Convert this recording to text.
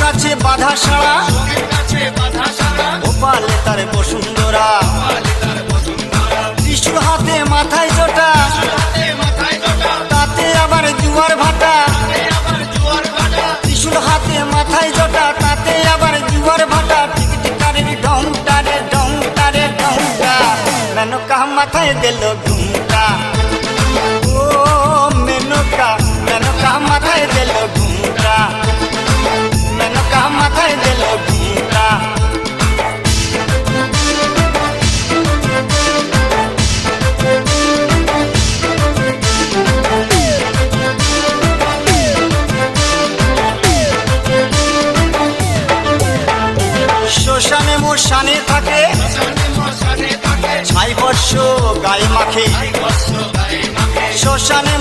কাছে বাধা সারা গোপালে তার বসুন্ধরা ত্রিশূল হাতে মাথায় জোটা তাতে আবার জুয়ার ভাটা ত্রিশূল হাতে মাথায় জোটা তাতে আবার জুয়ার ভাটা টিকটিকারের ঢংটা রে ঢংটা রে ঢংটা মেনকা মাথায় দিল ঘুমটা ও মেনকা মেনকা মাথায় দিল ঘুমটা মেনকা মাথায় দিল ঘুমটা শ্মশানে মশানে থাকে ছাই বর্ষ গায়ে মাখে শ্মশানে